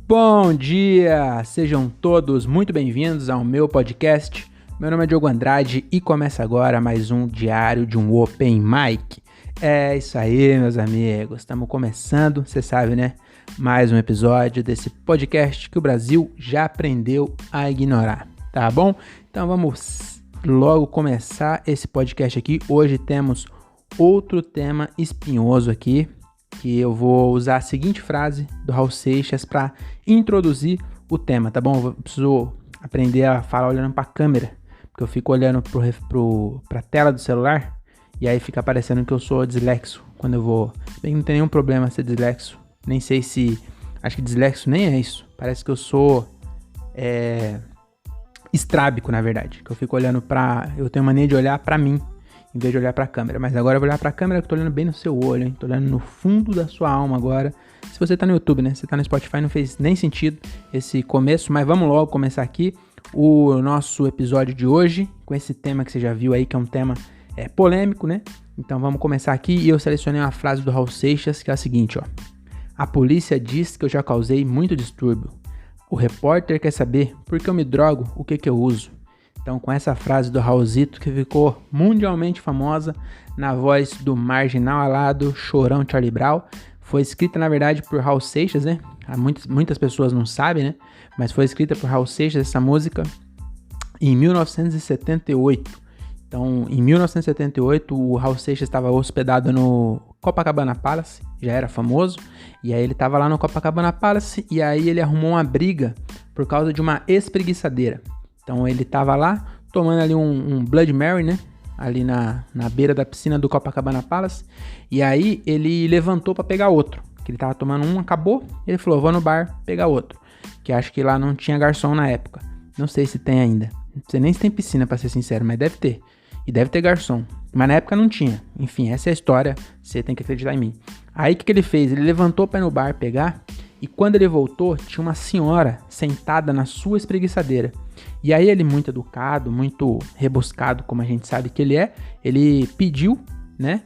Bom dia! Sejam todos muito bem-vindos ao meu podcast. Meu nome é Diogo Andrade e começa agora mais um diário de um Open Mic. É isso aí, meus amigos. Estamos começando, você sabe, né? Mais um episódio desse podcast que o Brasil já aprendeu a ignorar, tá bom? Então vamos logo começar esse podcast aqui. Hoje temos outro tema espinhoso aqui, que eu vou usar a seguinte frase do Raul Seixas para introduzir o tema, tá bom? Eu preciso aprender a falar olhando para a câmera, porque eu fico olhando para a tela do celular e aí fica parecendo que eu sou dislexo quando eu vou. Bem, não tem nenhum problema ser dislexo, nem sei se... Acho que dislexo nem é isso, parece que eu sou estrábico, na verdade, que eu fico olhando para... Eu tenho mania de olhar para mim, em vez de olhar para a câmera. Mas agora eu vou olhar para a câmera que eu tô olhando bem no seu olho, hein? Tô olhando no fundo da sua alma agora. Se você tá no YouTube, né? Se você tá no Spotify, não fez nem sentido esse começo, mas vamos logo começar aqui o nosso episódio de hoje, com esse tema que você já viu aí, que é um tema polêmico, né? Então vamos começar aqui e eu selecionei uma frase do Raul Seixas, que é a seguinte, ó. A polícia diz que eu já causei muito distúrbio. O repórter quer saber por que eu me drogo, o que eu uso. Então, com essa frase do Raulzito, que ficou mundialmente famosa, na voz do marginal alado, chorão Charlie Brown, foi escrita, na verdade, por Raul Seixas, né? Muitas pessoas não sabem, né? Mas foi escrita por Raul Seixas, essa música, em 1978. Então, em 1978, o Raul Seixas estava hospedado no Copacabana Palace, já era famoso, e aí ele estava lá no Copacabana Palace, e aí ele arrumou uma briga por causa de uma espreguiçadeira. Então ele tava lá, tomando ali um Blood Mary, né? Ali na beira da piscina do Copacabana Palace. E aí ele levantou pra pegar outro. Que ele tava tomando um, acabou. Ele falou, vou no bar pegar outro. Que acho que lá não tinha garçom na época. Não sei se tem ainda. Não sei nem se tem piscina, pra ser sincero, mas deve ter. E deve ter garçom. Mas na época não tinha. Enfim, essa é a história. Você tem que acreditar em mim. Aí o que ele fez? Ele levantou pra ir no bar pegar. E quando ele voltou, tinha uma senhora sentada na sua espreguiçadeira. E aí ele, muito educado, muito rebuscado, como a gente sabe que ele pediu, né,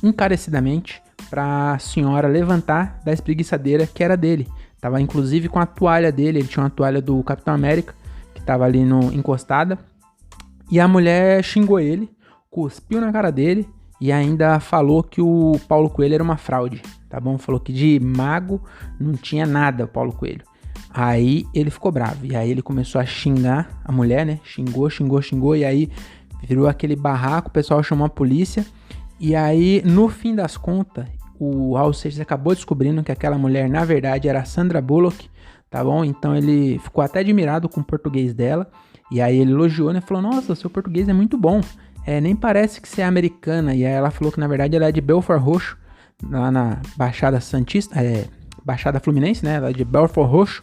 encarecidamente para a senhora levantar da espreguiçadeira que era dele. Tava inclusive com a toalha dele, ele tinha uma toalha do Capitão América, que estava ali encostada. E a mulher xingou ele, cuspiu na cara dele e ainda falou que o Paulo Coelho era uma fraude, tá bom? Falou que de mago não tinha nada o Paulo Coelho. Aí ele ficou bravo, e aí ele começou a xingar a mulher, né? Xingou, e aí virou aquele barraco, o pessoal chamou a polícia, e aí, no fim das contas, o Raul Seixas acabou descobrindo que aquela mulher, na verdade, era a Sandra Bullock, tá bom? Então ele ficou até admirado com o português dela, e aí ele elogiou, né? Falou, nossa, seu português é muito bom, nem parece que você é americana, e aí ela falou que, na verdade, ela é de Belfort Roxo, lá na Baixada Santista, Baixada Fluminense, né? Ela é de Belfort Roxo.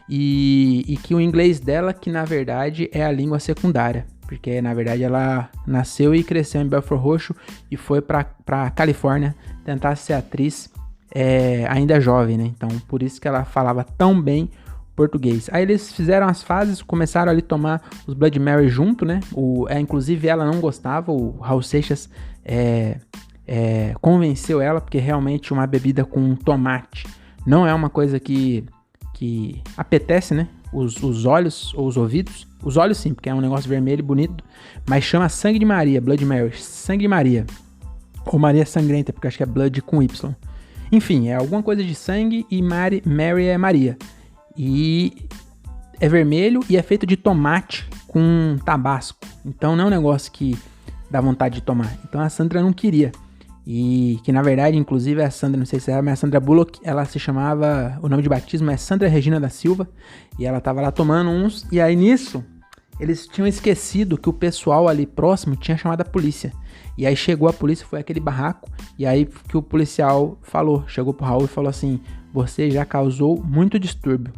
E que o inglês dela, que na verdade é a língua secundária. Porque na verdade ela nasceu e cresceu em Belfort Roxo e foi pra Califórnia tentar ser atriz ainda jovem, né? Então por isso que ela falava tão bem português. Aí eles fizeram as fases, começaram ali a tomar os Blood Mary junto, né? Inclusive ela não gostava, o Raul Seixas convenceu ela, porque realmente uma bebida com tomate não é uma coisa que apetece, né? Os olhos ou os ouvidos. Os olhos sim, porque é um negócio vermelho e bonito. Mas chama Sangue de Maria, Blood Mary. Sangue de Maria. Ou Maria Sangrenta, porque acho que é Blood com Y. Enfim, é alguma coisa de sangue e Mary é Maria. E é vermelho e é feito de tomate com tabasco. Então não é um negócio que dá vontade de tomar. Então a Sandra não queria. E que na verdade, inclusive a Sandra, não sei se era, mas a Sandra Bullock, ela se chamava, o nome de batismo é Sandra Regina da Silva, e ela tava lá tomando uns, e aí nisso, eles tinham esquecido que o pessoal ali próximo tinha chamado a polícia, e aí chegou a polícia, foi aquele barraco, e aí que o policial chegou pro Raul e falou assim, você já causou muito distúrbio.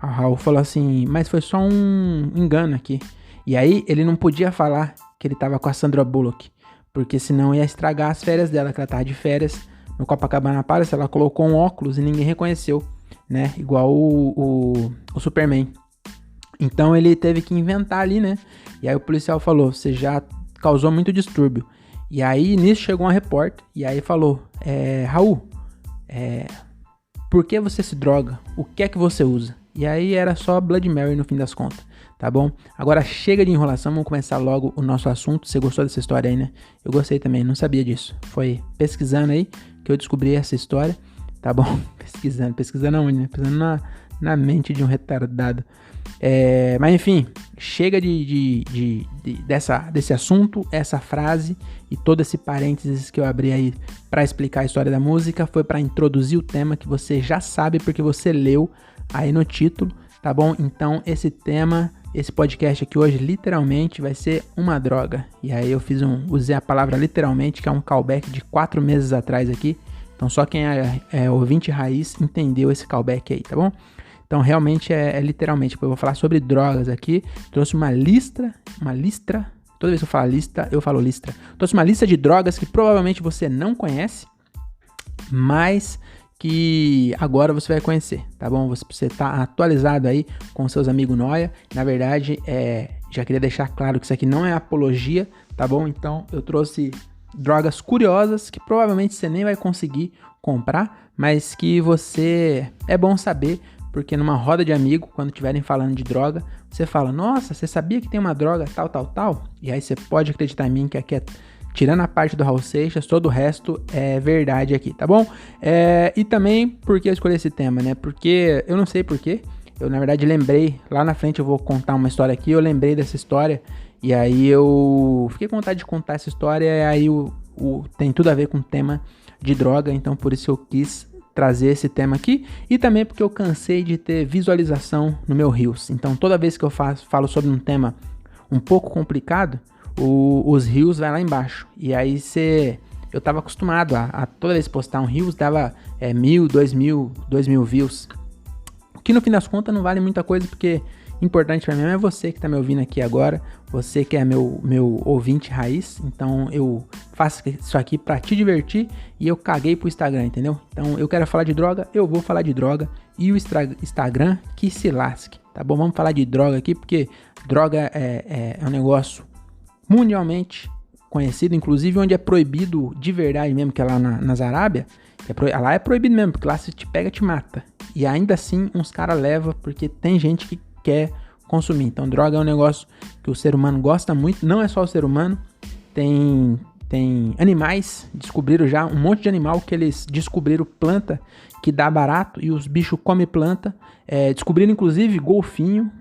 O Raul falou assim, mas foi só um engano aqui, e aí ele não podia falar que ele tava com a Sandra Bullock, porque senão ia estragar as férias dela, que ela tava de férias no Copacabana Palace, ela colocou um óculos e ninguém reconheceu, né, igual o Superman. Então ele teve que inventar ali, né, e aí o policial falou, você já causou muito distúrbio. E aí nisso chegou uma repórter, e aí falou, Raul, Por que você se droga? O que é que você usa? E aí era só Bloody Mary no fim das contas, tá bom? Agora chega de enrolação, vamos começar logo o nosso assunto. Você gostou dessa história aí, né? Eu gostei também, não sabia disso. Foi pesquisando aí que eu descobri essa história, tá bom? Pesquisando aonde, né? Pesquisando na mente de um retardado. Mas enfim, chega desse assunto, essa frase e todo esse parênteses que eu abri aí para explicar a história da música foi para introduzir o tema que você já sabe porque você leu aí no título, tá bom? Então esse podcast aqui hoje literalmente vai ser uma droga. E aí eu usei a palavra literalmente, que é um callback de 4 meses atrás aqui. Então só quem é ouvinte raiz entendeu esse callback aí, tá bom? Então, realmente é literalmente, eu vou falar sobre drogas aqui. Trouxe uma listra. Toda vez que eu falo listra. Trouxe uma lista de drogas que provavelmente você não conhece, mas que agora você vai conhecer, tá bom? Você tá atualizado aí com seus amigos nóia. Na verdade, já queria deixar claro que isso aqui não é apologia, tá bom? Então, eu trouxe drogas curiosas que provavelmente você nem vai conseguir comprar, mas que é bom saber. Porque numa roda de amigo, quando estiverem falando de droga, você fala, nossa, você sabia que tem uma droga tal? E aí você pode acreditar em mim que aqui tirando a parte do Raul Seixas, todo o resto é verdade aqui, tá bom? E também, por que eu escolhi esse tema, né? Porque, eu não sei porquê, eu na verdade lembrei, lá na frente eu vou contar uma história aqui, eu lembrei dessa história, e aí eu fiquei com vontade de contar essa história, e aí tem tudo a ver com o tema de droga, então por isso eu quis trazer esse tema aqui, e também porque eu cansei de ter visualização no meu Reels. Então toda vez que eu falo sobre um tema um pouco complicado, os Reels vai lá embaixo, e aí eu tava acostumado a toda vez postar um Reels dava 1.000, 2.000 views, o que no fim das contas não vale muita coisa, porque importante pra mim é você que tá me ouvindo aqui agora, você que é meu ouvinte raiz, então eu faço isso aqui pra te divertir e eu caguei pro Instagram, entendeu? Então eu quero falar de droga, eu vou falar de droga e o Instagram que se lasque, tá bom? Vamos falar de droga aqui porque droga é um negócio mundialmente conhecido, inclusive onde é proibido de verdade mesmo, que é lá nas Arábia, lá é proibido mesmo, porque lá se te pega te mata. E ainda assim uns caras levam porque tem gente que quer consumir. Então droga é um negócio que o ser humano gosta muito, não é só o ser humano, tem animais, descobriram já um monte de animal que eles descobriram planta que dá barato e os bichos comem planta, descobriram inclusive golfinho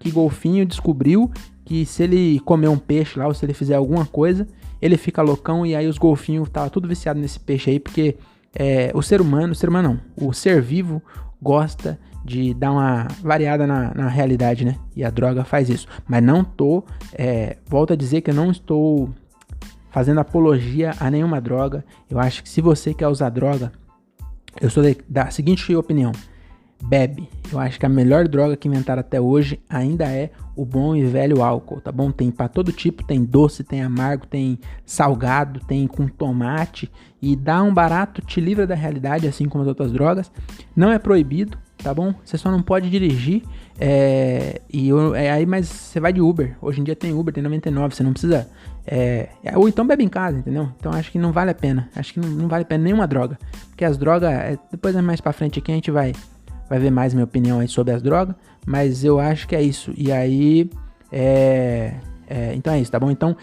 descobriu que se ele comer um peixe lá ou se ele fizer alguma coisa, ele fica loucão e aí os golfinhos tava tudo viciado nesse peixe aí, porque o ser vivo gosta de dar uma variada na realidade, né? E a droga faz isso. Mas volto a dizer que eu não estou fazendo apologia a nenhuma droga. Eu acho que se você quer usar droga, eu sou da seguinte opinião: bebe. Eu acho que a melhor droga que inventaram até hoje ainda é o bom e velho álcool, tá bom? Tem pra todo tipo, tem doce, tem amargo, tem salgado, tem com tomate, e dá um barato, te livra da realidade, assim como as outras drogas. Não é proibido, tá bom? Você só não pode dirigir, mas você vai de Uber. Hoje em dia tem Uber, tem 99, você não precisa... ou então bebe em casa, entendeu? Então acho que não vale a pena. Acho que não vale a pena nenhuma droga. Porque as drogas, depois mais pra frente aqui a gente vai ver mais minha opinião aí sobre as drogas, mas eu acho que é isso. E aí, então é isso, tá bom? Então,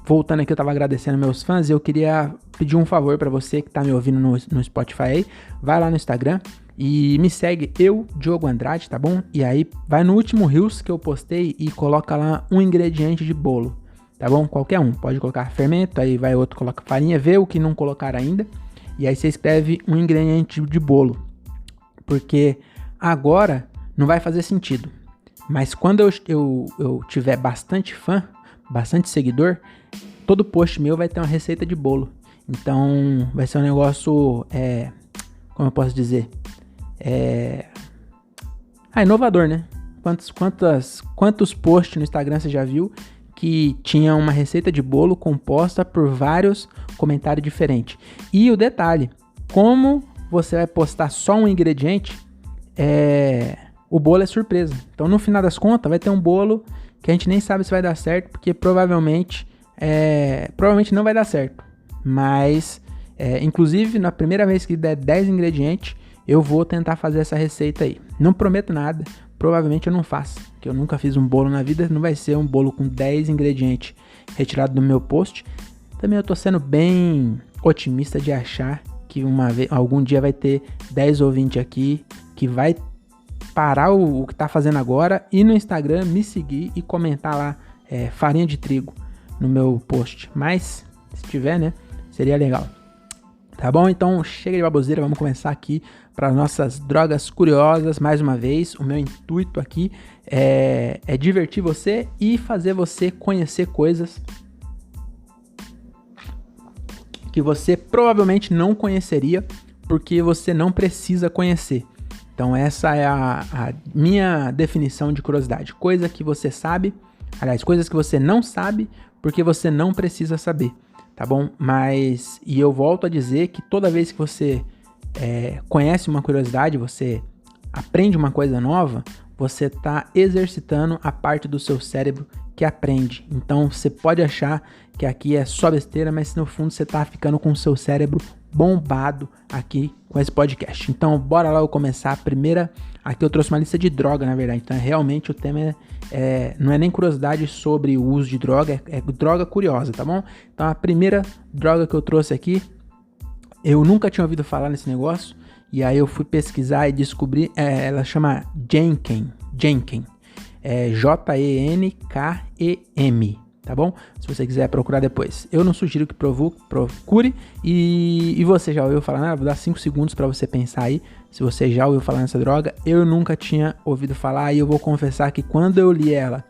voltando aqui, eu tava agradecendo meus fãs, eu queria pedir um favor pra você que tá me ouvindo no Spotify aí, vai lá no Instagram e me segue, Diogo Andrade, tá bom? E aí, vai no último Reels que eu postei e coloca lá um ingrediente de bolo, tá bom? Qualquer um, pode colocar fermento, aí vai outro, coloca farinha, vê o que não colocar ainda, e aí você escreve um ingrediente de bolo. Porque agora não vai fazer sentido. Mas quando eu tiver bastante fã, bastante seguidor, todo post meu vai ter uma receita de bolo. Então vai ser um negócio, como eu posso dizer? Inovador, né? Quantos posts no Instagram você já viu que tinha uma receita de bolo composta por vários comentários diferentes? E o detalhe, como você vai postar só um ingrediente, o bolo é surpresa. Então no final das contas vai ter um bolo que a gente nem sabe se vai dar certo, porque provavelmente não vai dar certo. Mas inclusive na primeira vez que der 10 ingredientes, eu vou tentar fazer essa receita aí. Não prometo nada, provavelmente eu não faço, porque eu nunca fiz um bolo na vida, não vai ser um bolo com 10 ingredientes retirado do meu post. Também eu tô sendo bem otimista de achar que algum dia vai ter 10 ou 20 aqui que vai parar o que tá fazendo agora e no Instagram me seguir e comentar lá farinha de trigo no meu post. Mas, se tiver, né, seria legal. Tá bom? Então, chega de baboseira, vamos começar aqui para nossas drogas curiosas. Mais uma vez, o meu intuito aqui é divertir você e fazer você conhecer coisas que você provavelmente não conheceria, porque você não precisa conhecer. Então essa é a minha definição de curiosidade. Coisa que você sabe, aliás, coisas que você não sabe, porque você não precisa saber, tá bom? E eu volto a dizer que toda vez que você conhece uma curiosidade, você aprende uma coisa nova, você está exercitando a parte do seu cérebro que aprende. Então você pode achar que aqui é só besteira, mas no fundo você tá ficando com o seu cérebro bombado aqui com esse podcast. Então bora lá eu começar a primeira. Aqui eu trouxe uma lista de droga, na verdade. Então realmente o tema não é nem curiosidade sobre o uso de droga, é droga curiosa, tá bom? Então a primeira droga que eu trouxe aqui, eu nunca tinha ouvido falar nesse negócio, e aí eu fui pesquisar e descobri, ela chama Jenkem, Jenkem, tá bom? Se você quiser procurar depois. Eu não sugiro que procure. E você já ouviu falar? Vou dar 5 segundos para você pensar aí. Se você já ouviu falar nessa droga, eu nunca tinha ouvido falar. E eu vou confessar que quando eu li ela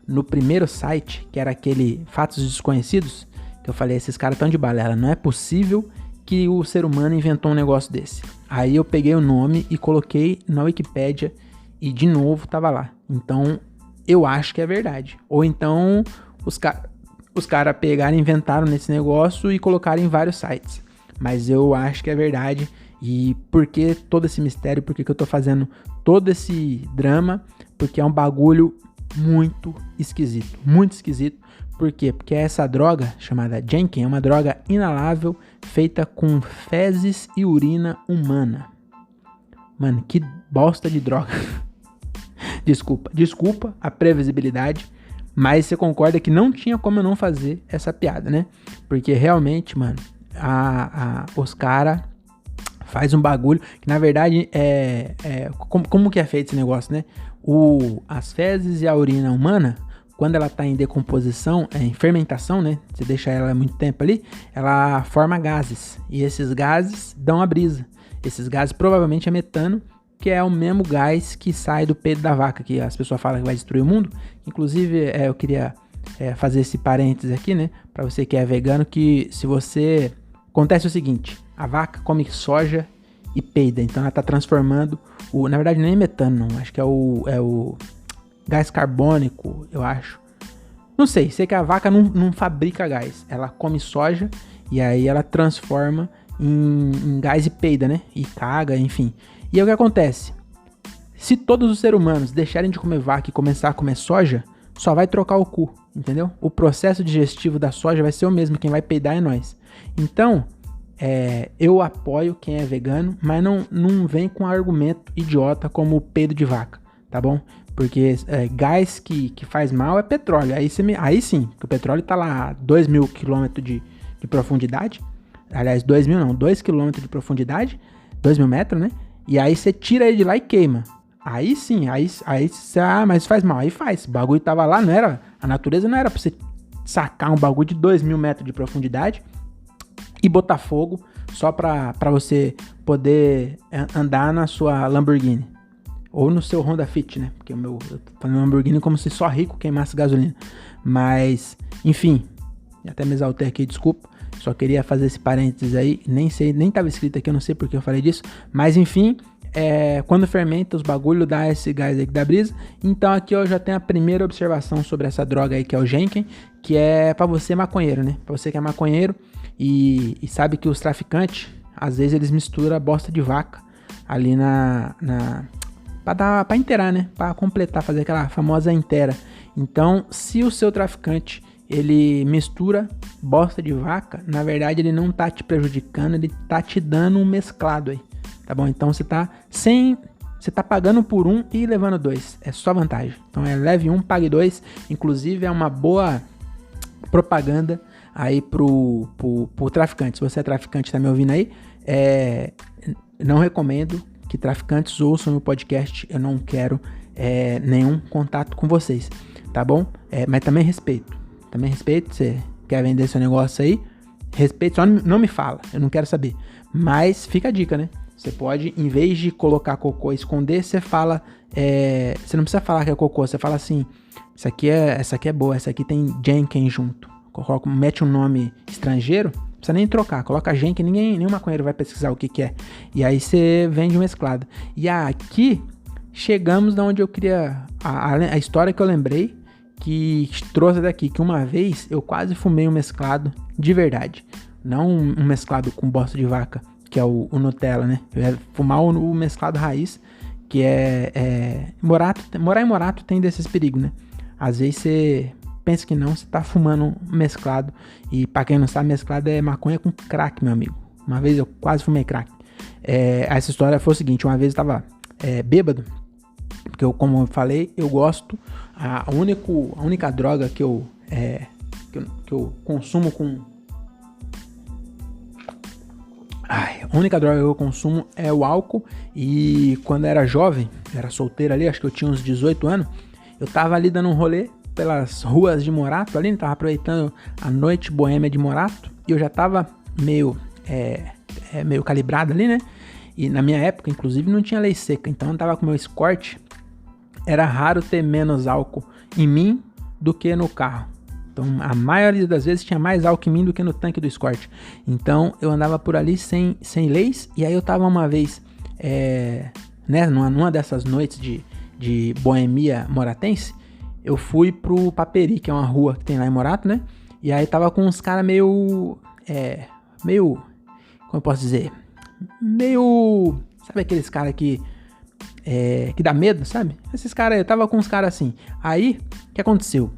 no primeiro site, que era aquele Fatos Desconhecidos, que eu falei, esses caras estão de balela. Não é possível que o ser humano inventou um negócio desse. Aí eu peguei o nome e coloquei na Wikipédia e de novo tava lá. Então eu acho que é verdade. Ou então os caras pegaram, inventaram nesse negócio e colocaram em vários sites. Mas eu acho que é verdade. E por que todo esse mistério? Por que eu tô fazendo todo esse drama? Porque é um bagulho muito esquisito. Muito esquisito. Por quê? Porque essa droga, chamada Jenkem, é uma droga inalável feita com fezes e urina humana. Mano, que bosta de droga. Desculpa a previsibilidade. Mas você concorda que não tinha como eu não fazer essa piada, né? Porque realmente, mano, os caras faz um bagulho que na verdade como que é feito esse negócio, né? As fezes e a urina humana, quando ela tá em decomposição, em fermentação, né? Você deixa ela muito tempo ali, ela forma gases. E esses gases dão a brisa. Esses gases provavelmente é metano, que é o mesmo gás que sai do peito da vaca, que as pessoas falam que vai destruir o mundo. Inclusive, eu queria fazer esse parênteses aqui, né? Pra você que é vegano, que se você... Acontece o seguinte, a vaca come soja e peida, então ela tá transformando na verdade nem é metano, não, acho que é o gás carbônico, eu acho. Não sei que a vaca não fabrica gás, ela come soja e aí ela transforma em gás e peida, né? E caga, enfim. E aí o que acontece? Se todos os seres humanos deixarem de comer vaca e começar a comer soja, só vai trocar o cu, entendeu? O processo digestivo da soja vai ser o mesmo, quem vai peidar é nós. Então, eu apoio quem é vegano, mas não vem com argumento idiota como o peido de vaca, tá bom? Porque gás que faz mal é petróleo, aí sim, que o petróleo tá lá a 2.000 km de profundidade, aliás, 2.000 não, 2 km de profundidade, 2.000 metros, né? E aí você tira ele de lá e queima. Aí sim, mas faz mal. Aí faz. O bagulho tava lá, não era... A natureza não era pra você sacar um bagulho de 2.000 metros de profundidade e botar fogo só pra você poder andar na sua Lamborghini. Ou no seu Honda Fit, né? Porque eu tô falando Lamborghini como se só rico queimasse gasolina. Mas, enfim. Até me exaltei aqui, desculpa. Só queria fazer esse parênteses aí, nem tava escrito aqui, eu não sei porque eu falei disso, mas enfim, quando fermenta os bagulho dá esse gás aí que dá brisa. Então aqui eu já tenho a primeira observação sobre essa droga aí que é o Jenkem, que é pra você maconheiro, né? Pra você que é maconheiro e sabe que os traficantes, às vezes eles misturam bosta de vaca ali pra inteirar, né? Pra completar, fazer aquela famosa inteira. Então, se o seu traficante ele mistura bosta de vaca, na verdade ele não tá te prejudicando, ele tá te dando um mesclado aí, tá bom? Então você tá pagando por um e levando 2, é só vantagem. Então leve um, pague 2, inclusive é uma boa propaganda aí pro traficante. Se você é traficante e tá me ouvindo aí, não recomendo que traficantes ouçam o podcast, eu não quero nenhum contato com vocês, tá bom? Mas também respeito, você quer vender seu negócio aí, respeito, só não me fala, eu não quero saber. Mas fica a dica, né? Você pode, em vez de colocar cocô e esconder, você fala, você não precisa falar que é cocô, você fala assim, essa aqui é boa, essa aqui tem Jenkins junto, mete um nome estrangeiro, não precisa nem trocar, coloca Jenkins, nenhum maconheiro vai pesquisar o que é, e aí você vende um mesclado. E aqui, chegamos da onde eu queria, a história que eu lembrei, que trouxe daqui, que uma vez eu quase fumei um mesclado de verdade, não um mesclado com bosta de vaca, que é o Nutella, né? Eu ia fumar o mesclado raiz, que morar em Morato tem desses perigos, né? Às vezes você pensa que não, você tá fumando mesclado, e pra quem não sabe, mesclado é maconha com crack, meu amigo. Uma vez eu quase fumei crack. Essa história foi o seguinte, uma vez eu tava bêbado, porque como eu falei, eu gosto, a única droga que eu consumo com... A única droga que eu consumo é o álcool, e quando eu era jovem, eu era solteiro ali, acho que eu tinha uns 18 anos, eu tava ali dando um rolê pelas ruas de Morato ali, tava aproveitando a noite boêmia de Morato, e eu já tava meio calibrado ali, né? E na minha época, inclusive, não tinha lei seca, então eu tava com meu Escort, era raro ter menos álcool em mim do que no carro. Então, a maioria das vezes tinha mais álcool em mim do que no tanque do Escort. Então, eu andava por ali sem leis. E aí, eu tava uma vez, numa dessas noites de boemia moratense, eu fui pro Paperi, que é uma rua que tem lá em Morato, né? E aí, tava com uns caras meio, como eu posso dizer? Sabe aqueles caras que dá medo, sabe? Esses caras, eu tava com uns caras assim. Aí, o que aconteceu?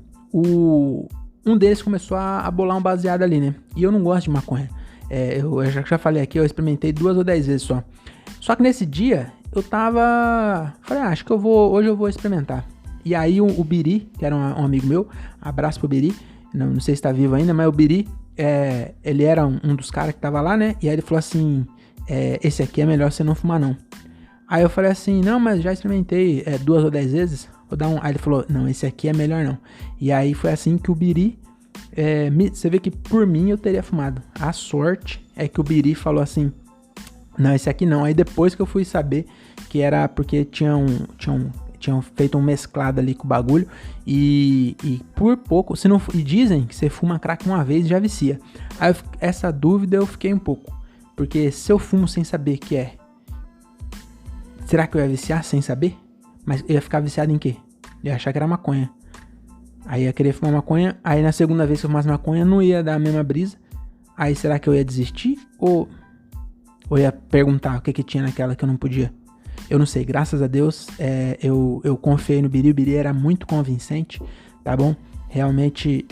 Um deles começou a bolar um baseado ali, né? E eu não gosto de maconha. Eu já falei aqui, eu experimentei 2 ou 10 vezes só. Só que nesse dia, eu tava... Falei, acho que hoje eu vou experimentar. E aí o Biri, que era um amigo meu, abraço pro Biri, não sei se tá vivo ainda, mas o Biri, ele era um dos caras que tava lá, né? E aí ele falou assim, esse aqui é melhor você não fumar não. Aí eu falei assim, não, mas já experimentei 2 ou 10 vezes, vou dar um... Aí ele falou, não, esse aqui é melhor não. E aí foi assim que o Biri, você vê que por mim eu teria fumado. A sorte é que o Biri falou assim, não, esse aqui não. Aí depois que eu fui saber que era porque tinham feito um mesclado ali com o bagulho, e por pouco, e dizem que você fuma crack uma vez e já vicia. Aí essa dúvida eu fiquei um pouco, porque se eu fumo sem saber que será que eu ia viciar sem saber? Mas eu ia ficar viciado em quê? Eu ia achar que era maconha. Aí ia querer fumar maconha. Aí na segunda vez que eu fumasse maconha, não ia dar a mesma brisa. Aí será que eu ia desistir? Ou ia perguntar o que tinha naquela que eu não podia? Eu não sei. Graças a Deus, eu confiei no Biri. O Biri era muito convincente, tá bom? Realmente,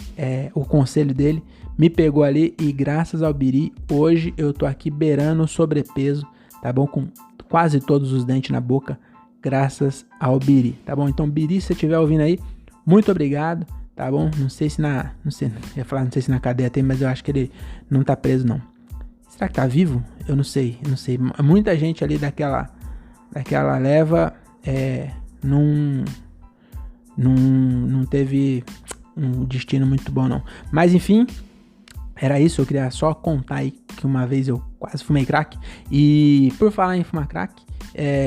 o conselho dele me pegou ali. E graças ao Biri, hoje eu tô aqui beirando o sobrepeso, tá bom? Com quase todos os dentes na boca, graças ao Biri, tá bom? Então, Biri, se você estiver ouvindo aí, muito obrigado, tá bom? Não sei se na cadeia tem, mas eu acho que ele não tá preso, não. Será que tá vivo? Eu não sei. Muita gente ali daquela leva, não teve um destino muito bom, não. Mas, enfim, era isso, eu queria só contar aí que uma vez eu quase fumei crack. E por falar em fumar crack,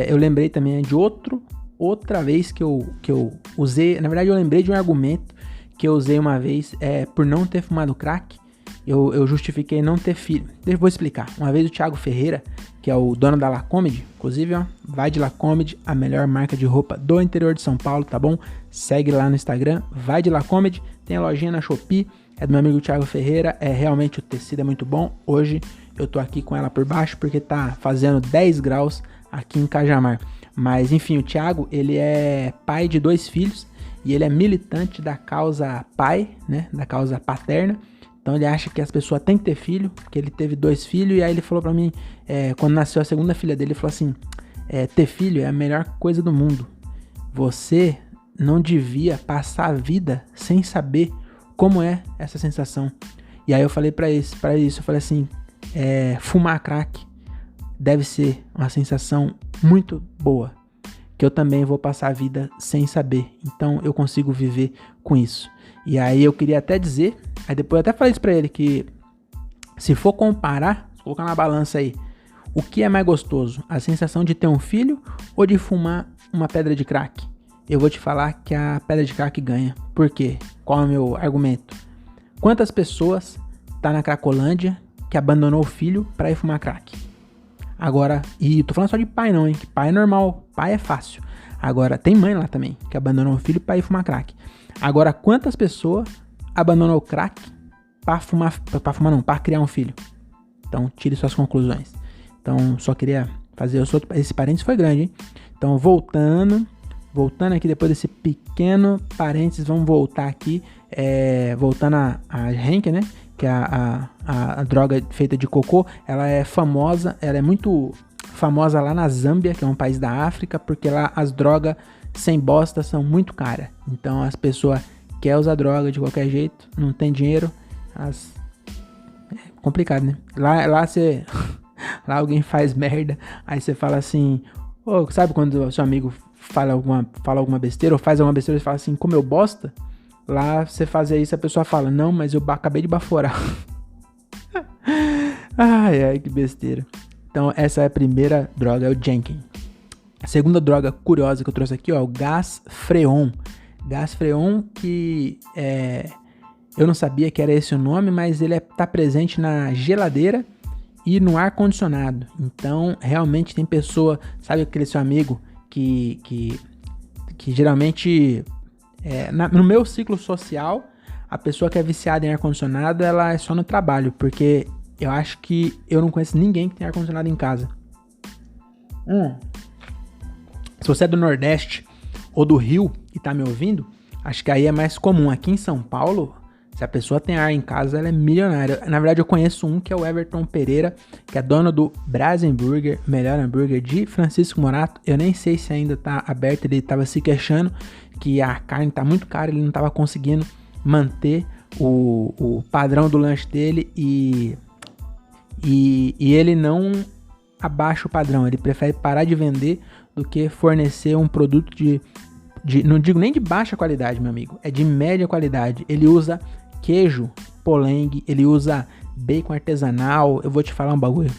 eu lembrei também de outra vez que eu usei. Na verdade, eu lembrei de um argumento que eu usei uma vez, por não ter fumado crack. Eu justifiquei não ter filho. Eu vou explicar. Uma vez o Thiago Ferreira, que é o dono da Lacomedy, inclusive, ó, vai de Lacomedy, a melhor marca de roupa do interior de São Paulo, tá bom? Segue lá no Instagram, vai de Lacomedy, tem a lojinha na Shopee, é do meu amigo Thiago Ferreira, realmente o tecido é muito bom. Hoje eu tô aqui com ela por baixo porque tá fazendo 10 graus aqui em Cajamar. Mas enfim, o Thiago, ele é pai de 2 filhos e ele é militante da causa pai, né, da causa paterna. Então ele acha que as pessoas têm que ter filho, porque ele teve 2 filhos, e aí ele falou pra mim, quando nasceu a segunda filha dele, ele falou assim, ter filho é a melhor coisa do mundo. Você não devia passar a vida sem saber como é essa sensação. E aí eu falei pra isso, eu falei assim, fumar crack deve ser uma sensação muito boa, que eu também vou passar a vida sem saber, então eu consigo viver com isso. E aí eu queria até dizer, aí depois eu até falei isso pra ele, que se for comparar, colocar na balança aí, o que é mais gostoso, a sensação de ter um filho ou de fumar uma pedra de crack? Eu vou te falar que a pedra de crack ganha. Por quê? Qual é o meu argumento? Quantas pessoas tá na Cracolândia que abandonou o filho pra ir fumar crack? Agora, e tô falando só de pai não, hein? Que pai é normal, pai é fácil. Agora, tem mãe lá também que abandonou o filho pra ir fumar crack. Agora, quantas pessoas abandonou o crack pra criar um filho? Então, tire suas conclusões. Então, só queria fazer esse parênteses foi grande, hein? Então, voltando aqui depois desse pequeno parênteses, vamos voltar aqui, voltando a Henken, né? Que é a droga feita de cocô, ela é famosa, ela é muito famosa lá na Zâmbia, que é um país da África, porque lá as drogas sem bosta são muito caras. Então as pessoas querem usar droga de qualquer jeito, não tem dinheiro, é complicado, né? Lá você... lá alguém faz merda, aí você fala assim, sabe quando o seu amigo fala alguma besteira, ou faz alguma besteira e fala assim, comeu bosta? Lá você fazer isso, a pessoa fala, não, mas eu acabei de baforar. Ai, que besteira. Então essa é a primeira droga, é o Janken. A segunda droga curiosa que eu trouxe aqui, ó, o gás freon. Gás freon que eu não sabia que era esse o nome, mas ele tá presente na geladeira e no ar-condicionado. Então, realmente tem pessoa, sabe aquele seu amigo que geralmente, no meu ciclo social, a pessoa que é viciada em ar-condicionado, ela é só no trabalho, porque eu acho que eu não conheço ninguém que tem ar-condicionado em casa. Se você é do Nordeste ou do Rio e tá me ouvindo, acho que aí é mais comum. Aqui em São Paulo, se a pessoa tem ar em casa, ela é milionária. Na verdade, eu conheço um que é o Everton Pereira, que é dono do Brasenburger, melhor hambúrguer de Francisco Morato. Eu nem sei se ainda tá aberto, ele tava se queixando que a carne tá muito cara, ele não tava conseguindo manter o padrão do lanche dele e ele não abaixa o padrão, ele prefere parar de vender do que fornecer um produto de não digo nem de baixa qualidade, meu amigo, é de média qualidade. Ele usa queijo Poleng, ele usa bacon artesanal. Eu vou te falar um bagulho,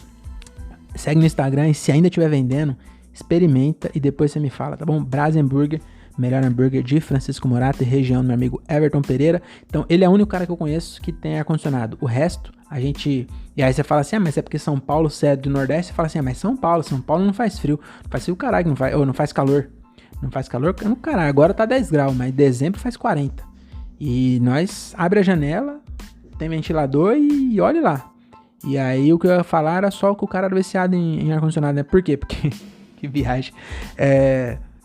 segue no Instagram e se ainda estiver vendendo, experimenta e depois você me fala, tá bom? Brasenburger, melhor hambúrguer de Francisco Morato e região do meu amigo Everton Pereira. Então ele é o único cara que eu conheço que tem ar-condicionado. O resto, a gente... E aí você fala assim, mas é porque São Paulo, você é do Nordeste, você fala assim, mas São Paulo não faz frio. Não faz frio, caralho, não faz calor. Não faz calor, caralho, agora tá 10 graus, mas em dezembro faz 40. E nós abre a janela, tem ventilador e olhe lá. E aí o que eu ia falar era só que o cara era viciado em ar-condicionado, né? Por quê? Porque, que viagem.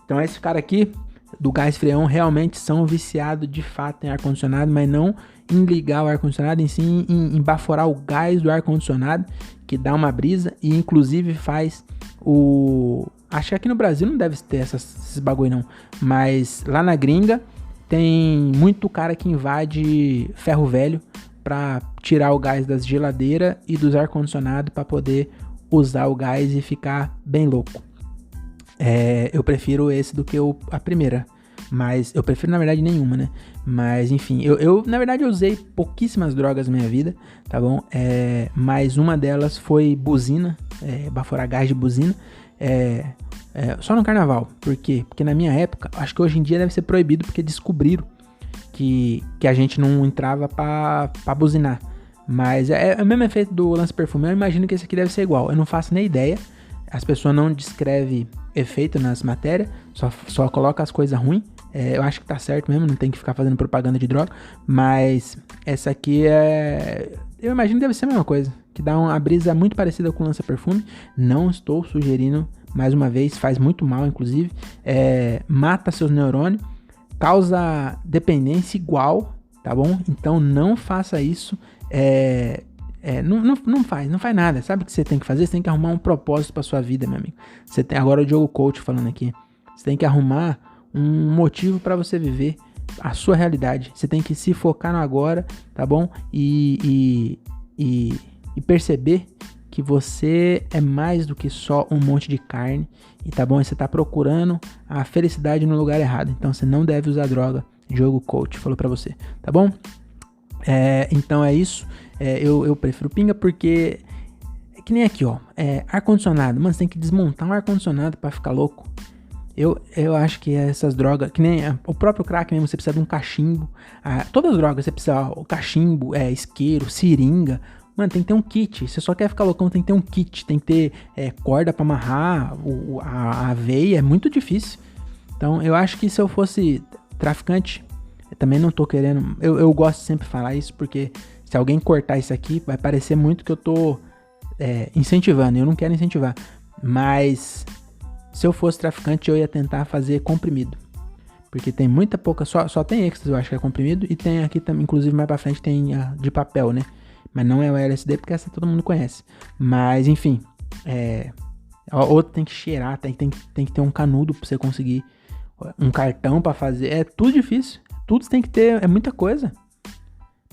Então esse cara aqui, do gás freon, realmente são viciados de fato em ar-condicionado, mas não em ligar o ar-condicionado, em sim em baforar o gás do ar-condicionado, que dá uma brisa e inclusive faz o... Acho que aqui no Brasil não deve ter esses bagulho não, mas lá na gringa tem muito cara que invade ferro velho pra tirar o gás das geladeiras e dos ar-condicionado pra poder usar o gás e ficar bem louco. Eu prefiro esse do que a primeira, mas eu prefiro na verdade nenhuma, né? Mas enfim, eu na verdade eu usei pouquíssimas drogas na minha vida, tá bom? Mas uma delas foi buzina, baforar gás de buzina. Só no carnaval. Por quê? Porque na minha época, acho que hoje em dia deve ser proibido, porque descobriram que a gente não entrava pra buzinar. Mas é o mesmo efeito do lance-perfume. Eu imagino que esse aqui deve ser igual. Eu não faço nem ideia. As pessoas não descrevem efeito nas matérias, só coloca as coisas ruins. Eu acho que tá certo mesmo, não tem que ficar fazendo propaganda de droga. Mas essa aqui eu imagino que deve ser a mesma coisa, que dá uma brisa muito parecida com o lança-perfume. Não estou sugerindo, mais uma vez, faz muito mal, inclusive. Mata seus neurônios, causa dependência igual, tá bom? Então não faça isso. Não faz nada. Sabe o que você tem que fazer? Você tem que arrumar um propósito pra sua vida, meu amigo. Agora o Diogo Coach falando aqui. Você tem que arrumar um motivo pra você viver a sua realidade. Você tem que se focar no agora, tá bom? E perceber que você é mais do que só um monte de carne, e tá bom? E você tá procurando a felicidade no lugar errado. Então você não deve usar droga. Diogo Coach falou pra você, tá bom? Então é isso. Eu prefiro pinga porque é que nem aqui, ó. Ar-condicionado. Mano, você tem que desmontar um ar-condicionado pra ficar louco. Eu acho que essas drogas, que nem o próprio crack mesmo, você precisa de um cachimbo. Todas as drogas você precisa, o cachimbo, isqueiro, seringa. Mano, tem que ter um kit. Você só quer ficar loucão, tem que ter um kit. Tem que ter corda pra amarrar a veia. É muito difícil. Então eu acho que se eu fosse traficante, eu também não tô querendo. Eu gosto de sempre falar isso, porque se alguém cortar isso aqui, vai parecer muito que eu tô incentivando. Eu não quero incentivar. Mas se eu fosse traficante, eu ia tentar fazer comprimido. Porque tem muita pouca. Só tem êxtase, eu acho que é comprimido. E tem aqui também, inclusive mais pra frente, tem a de papel, né? Mas não é o LSD, porque essa todo mundo conhece. Mas enfim. Outro tem que cheirar, tem que ter um canudo pra você conseguir. Um cartão pra fazer. É tudo difícil. Tudo tem que ter. É muita coisa.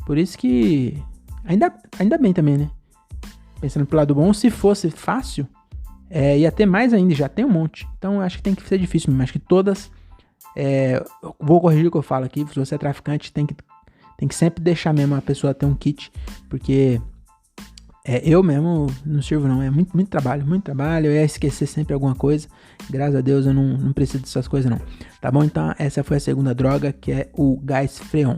Por isso que. Ainda bem também, né? Pensando pro lado bom, se fosse fácil. Ia ter mais ainda, já tem um monte. Então acho que tem que ser difícil mesmo. Acho que todas. Vou corrigir o que eu falo aqui. Se você é traficante, tem que sempre deixar mesmo a pessoa ter um kit. Porque eu mesmo não sirvo não. É muito, muito trabalho, muito trabalho. Eu ia esquecer sempre alguma coisa. Graças a Deus eu não preciso dessas coisas não. Tá bom? Então essa foi a segunda droga, que é o gás freon.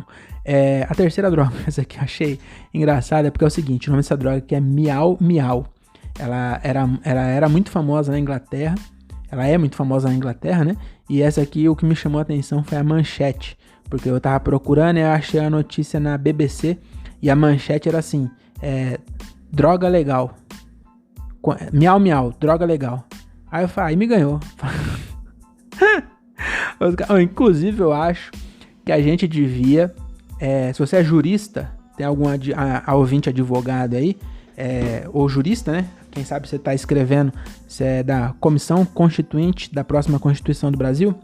A terceira droga, essa aqui eu achei engraçada, porque é o seguinte. O nome dessa droga aqui é Miau Miau. Ela era muito famosa na Inglaterra. Ela é muito famosa na Inglaterra, né? E essa aqui, o que me chamou a atenção foi a manchete. Porque eu tava procurando e eu achei a notícia na BBC. E a manchete era assim: droga legal. Miau miau, droga legal. Aí eu falei, aí me ganhou. Inclusive eu acho que a gente devia, se você é jurista, tem algum ouvinte advogado aí, ou jurista, né? Quem sabe você está escrevendo, você é da Comissão Constituinte da próxima Constituição do Brasil,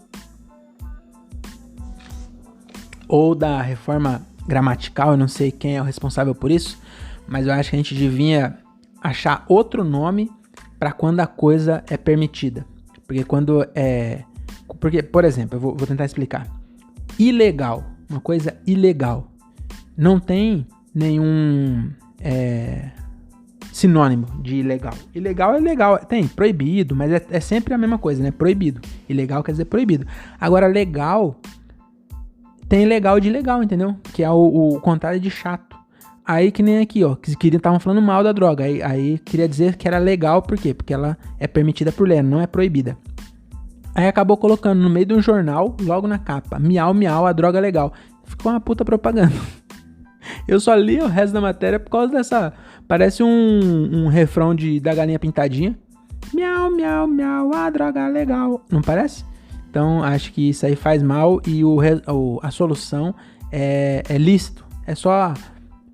ou da reforma gramatical, eu não sei quem é o responsável por isso, mas eu acho que a gente devia achar outro nome para quando a coisa é permitida. Porque porque, por exemplo, eu vou tentar explicar. Ilegal, uma coisa ilegal, não tem nenhum sinônimo de ilegal. Ilegal é legal, tem proibido, mas é sempre a mesma coisa, né? Proibido. Ilegal quer dizer proibido. Agora, legal, tem legal de legal, entendeu? Que é o contrário de chato. Aí que nem aqui, ó, que estavam falando mal da droga. Aí queria dizer que era legal, por quê? Porque ela é permitida por lei, não é proibida. Aí acabou colocando no meio de um jornal, logo na capa, miau, miau, a droga legal. Ficou uma puta propaganda. Eu só li o resto da matéria por causa dessa... Parece um refrão da galinha pintadinha. Miau, miau, miau, a droga legal. Não parece? Então, acho que isso aí faz mal e a solução é lícito. É só...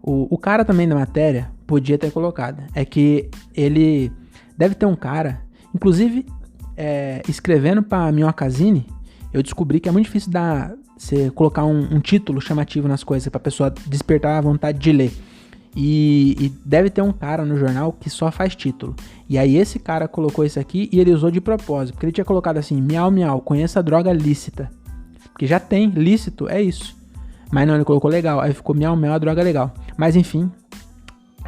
O cara também da matéria podia ter colocado. É que ele... Deve ter um cara... Inclusive, escrevendo pra Minhocasine, eu descobri que é muito difícil você colocar um título chamativo nas coisas pra pessoa despertar a vontade de ler. E deve ter um cara no jornal que só faz título. E aí esse cara colocou isso aqui e ele usou de propósito. Porque ele tinha colocado assim, miau, miau, conheça a droga lícita. Porque já tem, lícito, é isso. Mas não, ele colocou legal. Aí ficou miau, miau, a droga legal. Mas enfim,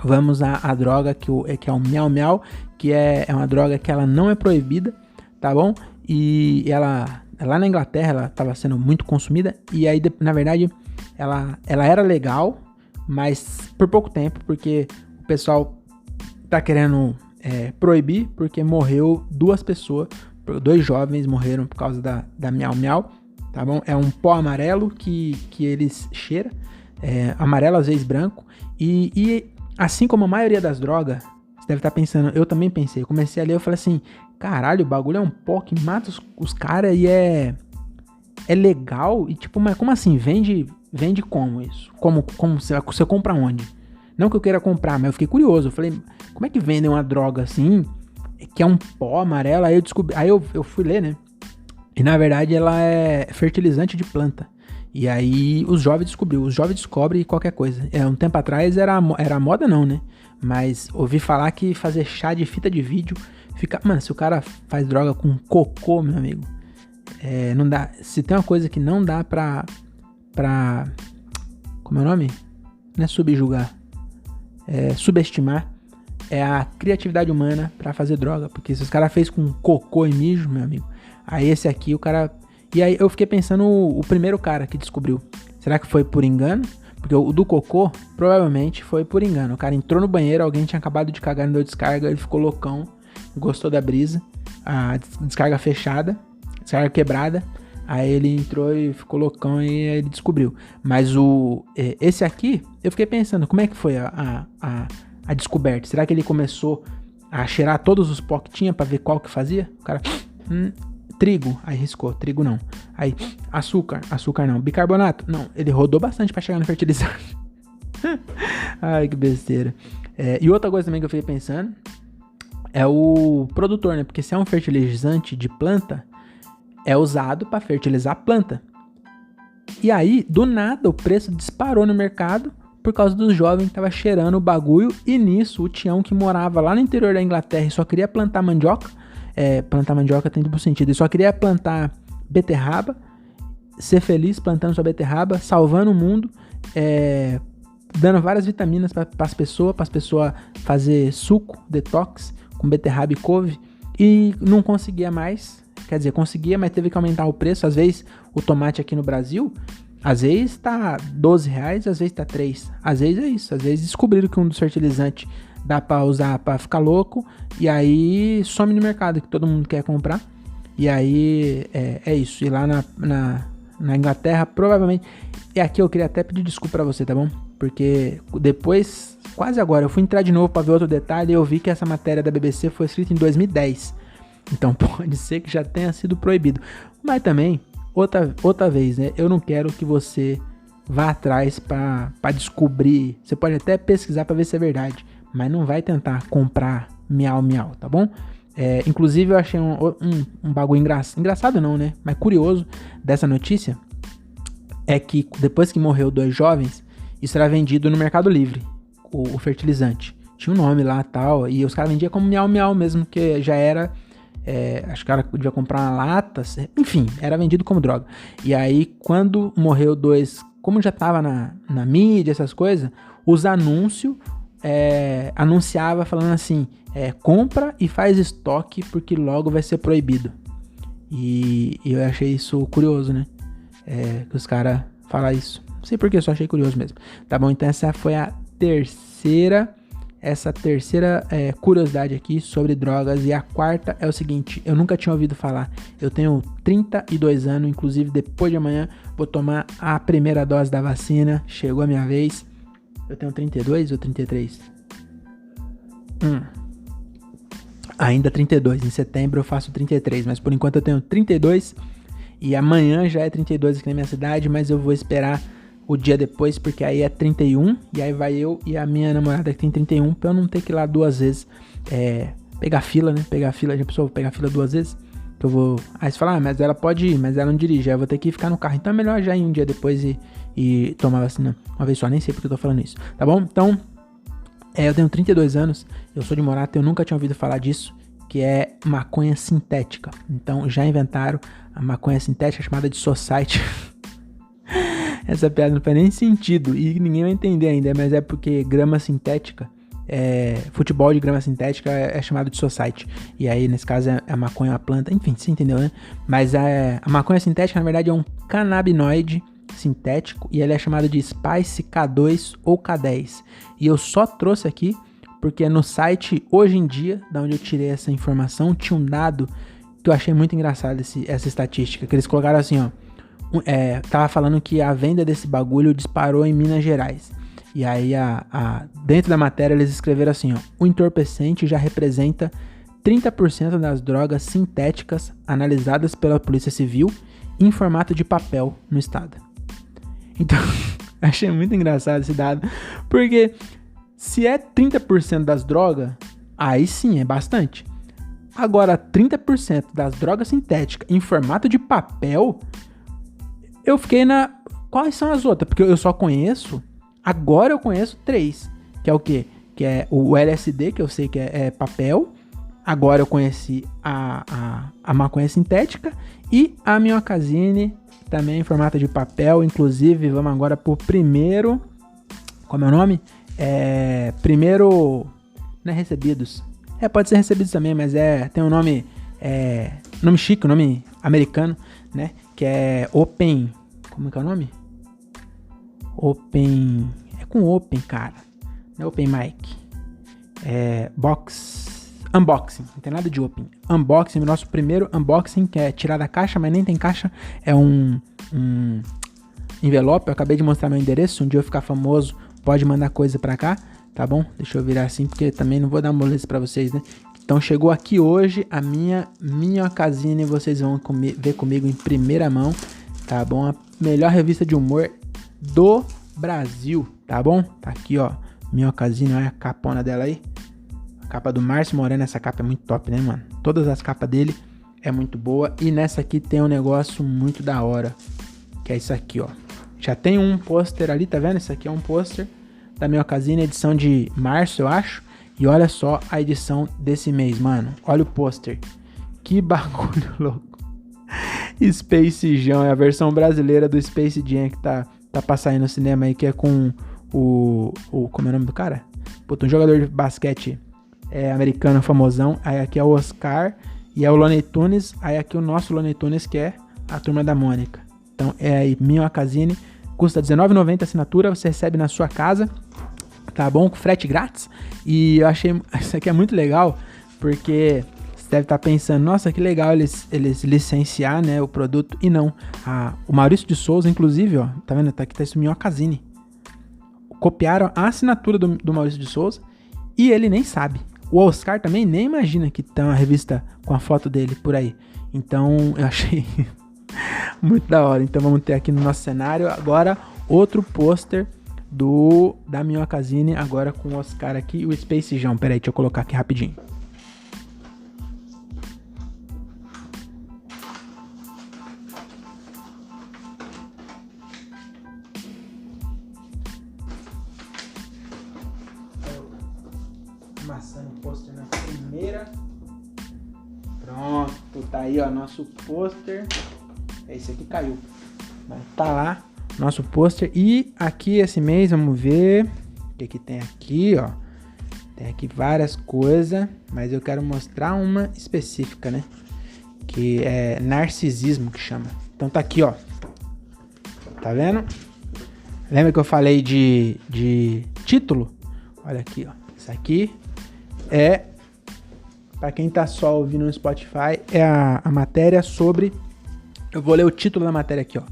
vamos à droga que é o miau, miau. Que é uma droga que ela não é proibida, tá bom? E ela, lá na Inglaterra, ela estava sendo muito consumida. E aí, na verdade, ela era legal, mas por pouco tempo, porque o pessoal tá querendo proibir, porque morreu 2 pessoas, 2 jovens morreram por causa da miau miau, tá bom? É um pó amarelo que eles cheiram, amarelo às vezes branco, e assim como a maioria das drogas, você deve estar pensando, eu também pensei, eu comecei a ler, eu falei assim, caralho, o bagulho é um pó que mata os caras e é legal, e tipo, mas como assim, vende como isso? Como você compra onde? Não que eu queira comprar, mas eu fiquei curioso. Eu falei, como é que vendem uma droga assim, que é um pó amarelo? Aí eu descobri, aí eu fui ler, né? E na verdade ela é fertilizante de planta. E aí os jovens descobrem qualquer coisa. Um tempo atrás era moda não, né? Mas ouvi falar que fazer chá de fita de vídeo fica... Mano, se o cara faz droga com cocô, meu amigo, não dá... Se tem uma coisa que não dá pra... Como é o nome? Não é subjugar. Subestimar. É a criatividade humana pra fazer droga. Porque se os caras fez com cocô e mijo, meu amigo, aí esse aqui o cara... E aí eu fiquei pensando o primeiro cara que descobriu. Será que foi por engano? Porque o do cocô provavelmente foi por engano. O cara entrou no banheiro, alguém tinha acabado de cagar, não deu descarga, ele ficou loucão, gostou da brisa, a descarga fechada, descarga quebrada. Aí ele entrou e ficou loucão e ele descobriu. Mas esse aqui, eu fiquei pensando, como é que foi a descoberta? Será que ele começou a cheirar todos os pó que tinha pra ver qual que fazia? O cara... trigo, aí riscou, trigo não. Aí, açúcar não. Bicarbonato, não. Ele rodou bastante pra chegar no fertilizante. Ai, que besteira. E outra coisa também que eu fiquei pensando é o produtor, né? Porque se é um fertilizante de planta, é usado pra fertilizar a planta. E aí, do nada, o preço disparou no mercado por causa dos jovens que tava cheirando o bagulho. E nisso, o Tião que morava lá no interior da Inglaterra e só queria plantar mandioca. Plantar mandioca tem duplo sentido. Ele só queria plantar beterraba, ser feliz plantando sua beterraba, salvando o mundo, dando várias vitaminas para as pessoas fazer suco, detox, com beterraba e couve, e não conseguia mais. Quer dizer, conseguia, mas teve que aumentar o preço. Às vezes, o tomate aqui no Brasil, às vezes tá R$12, às vezes tá 3. Às vezes é isso. Às vezes descobriram que um dos fertilizantes dá pra usar pra ficar louco, e aí some no mercado, que todo mundo quer comprar. E aí é isso. E lá na Inglaterra, provavelmente... E aqui eu queria até pedir desculpa pra você, tá bom? Porque depois, quase agora, eu fui entrar de novo pra ver outro detalhe e eu vi que essa matéria da BBC foi escrita em 2010. Então pode ser que já tenha sido proibido. Mas também, outra vez, né? Eu não quero que você vá atrás pra descobrir. Você pode até pesquisar pra ver se é verdade, mas não vai tentar comprar miau, tá bom? Inclusive eu achei um bagulho engraçado não, né? Mas curioso dessa notícia é que depois que morreu 2 jovens, isso era vendido no Mercado Livre, o fertilizante. Tinha um nome lá e tal, e os caras vendiam como miau mesmo, que já era... acho que o cara podia comprar uma lata, enfim, era vendido como droga. E aí quando morreu 2, como já tava na mídia, essas coisas, os anúncios... anunciava falando assim, compra e faz estoque porque logo vai ser proibido. E eu achei isso curioso, né? Que os caras falam isso. Não sei porquê, só achei curioso mesmo. Tá bom, então essa foi a terceira curiosidade aqui sobre drogas. E a quarta é o seguinte, eu nunca tinha ouvido falar. Eu tenho 32 anos, inclusive depois de amanhã vou tomar a primeira dose da vacina. Chegou a minha vez. Eu tenho 32 ou 33? Ainda 32. Em setembro eu faço 33. Mas por enquanto eu tenho 32. E amanhã já é 32 aqui na minha cidade. Mas eu vou esperar o dia depois. Porque aí é 31. E aí vai eu e a minha namorada que tem 31. Pra eu não ter que ir lá 2 vezes. Pegar fila, né? Já pensou pegar fila 2 vezes? Que eu vou... Aí você fala, mas ela pode ir. Mas ela não dirige. Aí eu vou ter que ficar no carro. Então é melhor já ir um dia depois e tomar vacina uma vez só, nem sei porque eu tô falando isso, tá bom? Então, eu tenho 32 anos, eu sou de Morata, eu nunca tinha ouvido falar disso, que é maconha sintética. Então, já inventaram a maconha sintética chamada de Society. Essa piada não faz nem sentido e ninguém vai entender ainda, mas é porque grama sintética, futebol de grama sintética é chamado de Society. E aí, nesse caso, é a maconha, a planta, enfim, você entendeu, né? Mas a maconha sintética, na verdade, é um canabinoide sintético e ele é chamado de Spice K2 ou K10. E eu só trouxe aqui porque no site Hoje em Dia, da onde eu tirei essa informação, tinha um dado que eu achei muito engraçado, essa estatística, que eles colocaram assim, ó, tava falando que a venda desse bagulho disparou em Minas Gerais. E aí dentro da matéria eles escreveram assim, ó, o entorpecente já representa 30% das drogas sintéticas analisadas pela Polícia Civil em formato de papel no estado. Então, achei muito engraçado esse dado, porque Se é 30% das drogas, aí sim, é bastante. Agora, 30% das drogas sintéticas em formato de papel, eu fiquei na... Quais são as outras? Porque eu só conheço... Agora eu conheço 3. Que é o quê? Que é o LSD, que eu sei que é papel. Agora eu conheci a maconha sintética. E a minhocasine, também em formato de papel. Inclusive, vamos agora pro primeiro... Como é o nome? Primeiro... Não é recebidos. Pode ser recebidos também, mas tem um nome... nome chique, um nome americano, né? Que é Open... Como é que é o nome? Open... É com Open, cara. Não é Open Mic. Unboxing. Não tem nada de Open. Unboxing, nosso primeiro unboxing, que é tirar da caixa, mas nem tem caixa. É um envelope. Eu acabei de mostrar meu endereço. Um dia eu ficar famoso, pode mandar coisa pra cá, tá bom? Deixa eu virar assim, porque também não vou dar moleza pra vocês, né? Então chegou aqui hoje a minhocasine. Vocês vão ver comigo em primeira mão, tá bom? A melhor revista de humor do Brasil, tá bom? Tá aqui, ó, minhocasine, olha a capona dela aí. A capa do Márcio Moreno, essa capa é muito top, né, mano? Todas as capas dele é muito boa. E nessa aqui tem um negócio muito da hora, que é isso aqui, ó. Já tem um pôster ali, tá vendo? Isso aqui é um pôster da minhocasine, edição de março, eu acho. E olha só a edição desse mês, mano. Olha o pôster. Que bagulho louco. Space Jam, é a versão brasileira do Space Jam que tá pra sair no cinema aí, que é com como é o nome do cara? Puta, um jogador de basquete americano famosão. Aí aqui é o Oscar e é o Looney Tunes. Aí aqui o nosso Looney Tunes, que é a Turma da Mônica. Então é aí, minhocasine. Custa R$19,90 a assinatura, você recebe na sua casa, tá bom? Com frete grátis. E eu achei isso aqui é muito legal, porque você deve estar pensando, nossa, que legal eles licenciar, né, o produto. E não, o Maurício de Souza, inclusive, ó, tá vendo? Tá aqui, tá isso, minhocasine. Copiaram a assinatura do Maurício de Souza e ele nem sabe. O Oscar também nem imagina que tá uma revista com a foto dele por aí. Então eu achei muito da hora. Então vamos ter aqui no nosso cenário agora outro pôster da minhocasine, agora com o Oscar aqui e o Space Jam. Pera aí, deixa eu colocar aqui rapidinho. Amassando o pôster na primeira. Pronto, tá aí, ó, nosso pôster. Esse aqui caiu, mas tá lá, nosso pôster. E aqui esse mês, vamos ver o que tem aqui, ó. Tem aqui várias coisas, mas eu quero mostrar uma específica, né? Que é narcisismo, que chama. Então tá aqui, ó. Tá vendo? Lembra que eu falei de título? Olha aqui, ó. Isso aqui é, pra quem tá só ouvindo no Spotify, é a matéria sobre... Eu vou ler o título da matéria aqui, ó.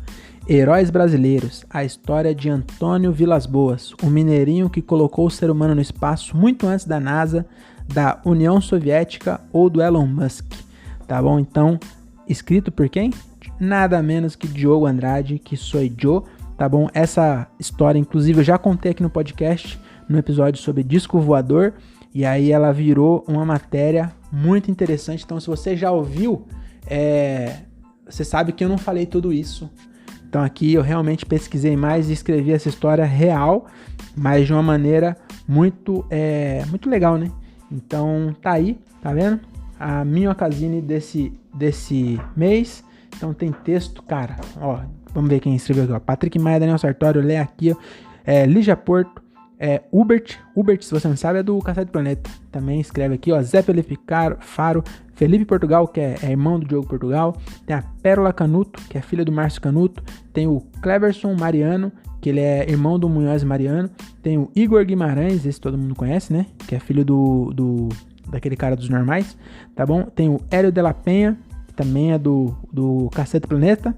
Heróis Brasileiros, a história de Antônio Vilas Boas, o mineirinho que colocou o ser humano no espaço muito antes da NASA, da União Soviética ou do Elon Musk, tá bom? Então, escrito por quem? Nada menos que Diogo Andrade, que sou Joe, tá bom? Essa história, inclusive, eu já contei aqui no podcast, no episódio sobre disco voador, e aí ela virou uma matéria muito interessante. Então, se você já ouviu, você sabe que eu não falei tudo isso. Então aqui eu realmente pesquisei mais e escrevi essa história real, mas de uma maneira muito legal, né? Então tá aí, tá vendo? A minhocasine desse mês. Então tem texto, cara, ó, vamos ver quem escreveu aqui, ó. Patrick Maia, Daniel Sartório, lê aqui, ó. Lígia Porto, Hubert, se você não sabe, é do Cacete Planeta. Também escreve aqui, ó. Zé Felipe Faro, Felipe Portugal, que é irmão do Diogo Portugal. Tem a Pérola Canuto, que é filha do Márcio Canuto. Tem o Cleverson Mariano, que ele é irmão do Munhoz Mariano. Tem o Igor Guimarães, esse todo mundo conhece, né? Que é filho daquele cara dos normais, tá bom? Tem o Hélio de la Penha, que também é do Cacete Planeta.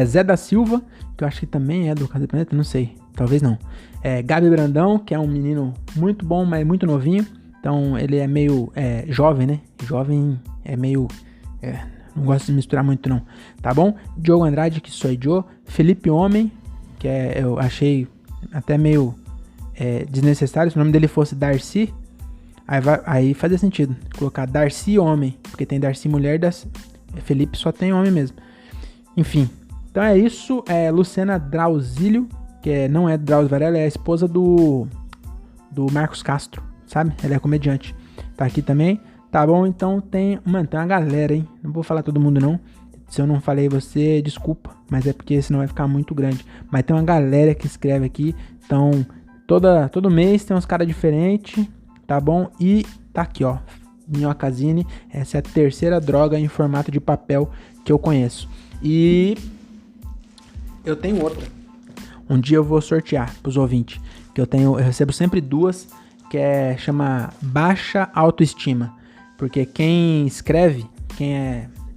Zé da Silva, que eu acho que também é do Cacete Planeta, não sei, talvez não. Gabi Brandão, que é um menino muito bom, mas muito novinho. Então ele é meio jovem, né? Jovem é meio... não gosto de misturar muito não, tá bom? Diogo Andrade, que sou Joe. Felipe Homem, que eu achei até meio desnecessário. Se o nome dele fosse Darcy, aí fazia sentido colocar Darcy homem, porque tem Darcy mulher, Felipe só tem homem mesmo. Enfim, então é isso. Luciana Drauzílio, que não é Drauzio Varela, é a esposa do Marcos Castro, sabe? Ela é comediante. Tá aqui também, tá bom? Então tem uma galera, hein? Não vou falar todo mundo não. Se eu não falei você, desculpa, mas é porque senão vai ficar muito grande. Mas tem uma galera que escreve aqui, então todo mês tem uns caras diferentes, tá bom? E tá aqui, ó, Minhocazine, essa é a terceira droga em formato de papel que eu conheço. E eu tenho outra. Um dia eu vou sortear pros ouvintes, que eu recebo sempre duas, que chama Baixa Autoestima, porque quem escreve, quem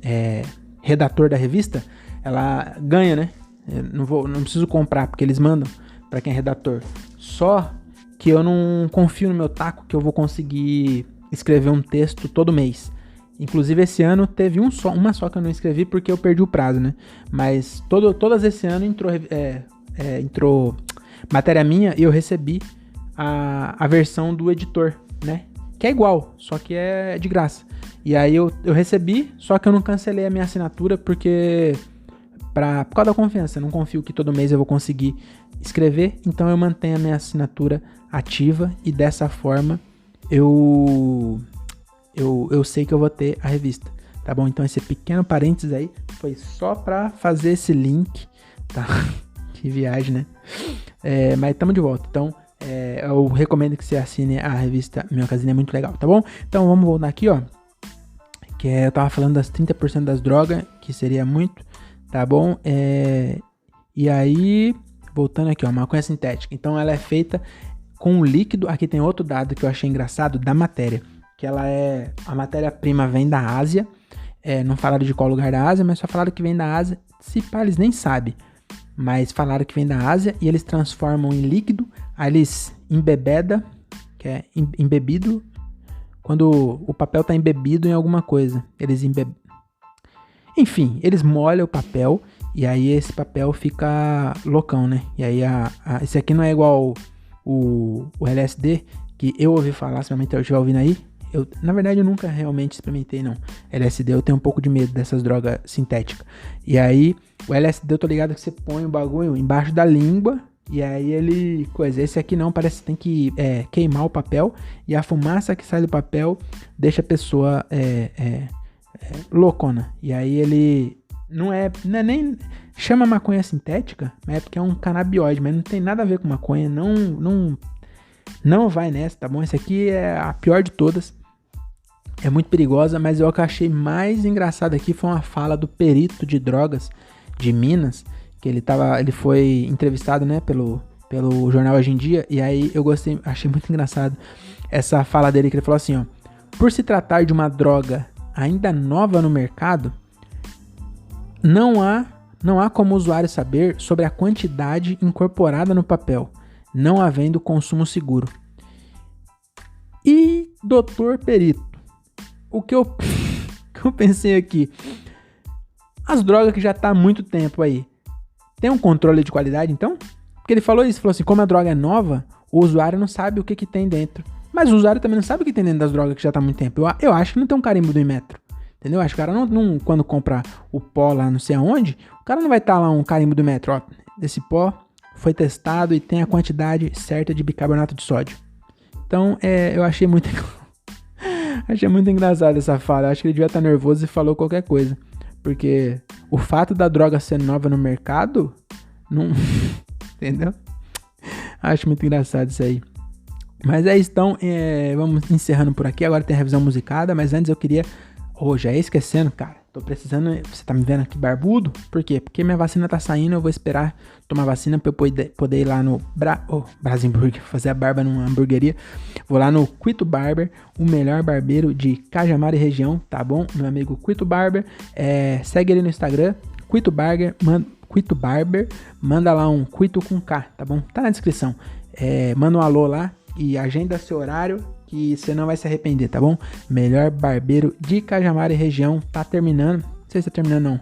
é redator da revista, ela ganha, né? Eu não preciso comprar, porque eles mandam pra quem é redator. Só que eu não confio no meu taco que eu vou conseguir escrever um texto todo mês. Inclusive esse ano teve uma só que eu não escrevi porque eu perdi o prazo, né? Mas todas esse ano entrou matéria minha e eu recebi a versão do editor, né? Que é igual, só que é de graça. E aí eu recebi, só que eu não cancelei a minha assinatura porque por causa da confiança. Eu não confio que todo mês eu vou conseguir escrever, então eu mantenho a minha assinatura ativa e dessa forma eu sei que eu vou ter a revista, tá bom? Então esse pequeno parênteses aí foi só pra fazer esse link, tá? Que viagem, né? Mas tamo de volta, então eu recomendo que você assine a revista Minhocazine, é muito legal, tá bom? Então vamos voltar aqui, ó, que eu tava falando das 30% das drogas, que seria muito, tá bom? E aí, voltando aqui, ó, maconha sintética. Então ela é feita com um líquido. Aqui tem outro dado que eu achei engraçado da matéria, que a matéria-prima vem da Ásia. Não falaram de qual lugar da Ásia, mas só falaram que vem da Ásia. Se pá, eles nem sabem, mas falaram que vem da Ásia e eles transformam em líquido. Aí eles embebedam, que é embebido, quando o papel tá embebido em alguma coisa. Enfim, eles molham o papel e aí esse papel fica loucão, né? E aí esse aqui não é igual o LSD, que eu ouvi falar, se eu estiver ouvindo aí. Na verdade, eu nunca realmente experimentei, não. LSD, eu tenho um pouco de medo dessas drogas sintéticas. E aí, o LSD, eu tô ligado que você põe o bagulho embaixo da língua, e aí esse aqui não, parece que tem que queimar o papel, e a fumaça que sai do papel deixa a pessoa loucona. E aí ele não é nem... Chama maconha sintética, mas é porque é um canabióide, mas não tem nada a ver com maconha, não vai nessa, tá bom? Essa aqui é a pior de todas. É muito perigosa, mas o que eu achei mais engraçado aqui foi uma fala do perito de drogas de Minas, que ele foi entrevistado, né, pelo jornal Hoje em Dia, e aí eu achei muito engraçado essa fala dele, que ele falou assim, ó: por se tratar de uma droga ainda nova no mercado, não há como o usuário saber sobre a quantidade incorporada no papel, não havendo consumo seguro. E doutor perito, o que eu pensei aqui, as drogas que já tá há muito tempo aí, tem um controle de qualidade então? Porque ele falou assim, como a droga é nova, o usuário não sabe o que tem dentro. Mas o usuário também não sabe o que tem dentro das drogas que já tá há muito tempo. Eu acho que não tem um carimbo do Inmetro, entendeu? Acho que o cara não quando compra o pó lá não sei aonde, o cara não vai estar lá um carimbo do Inmetro, ó, desse pó foi testado e tem a quantidade certa de bicarbonato de sódio. Então, eu achei muito engraçado essa fala. Eu acho que ele devia estar nervoso e falou qualquer coisa. Porque o fato da droga ser nova no mercado, não... Entendeu? Acho muito engraçado isso aí. Mas é isso, então, vamos encerrando por aqui. Agora tem a revisão musicada, mas antes eu queria... já ia esquecendo, cara. Tô precisando... Você tá me vendo aqui barbudo? Por quê? Porque minha vacina tá saindo, eu vou esperar tomar vacina pra eu poder ir lá no Brasimburger, fazer a barba numa hamburgueria. Vou lá no Quito Barber, o melhor barbeiro de Cajamar e região, tá bom? Meu amigo Quito Barber. Segue ele no Instagram, Quito Barber, manda lá um Quito com K, tá bom? Tá na descrição. Manda um alô lá e agenda seu horário, que você não vai se arrepender, tá bom? Melhor barbeiro de Cajamar e região, tá terminando. Não sei se tá terminando não,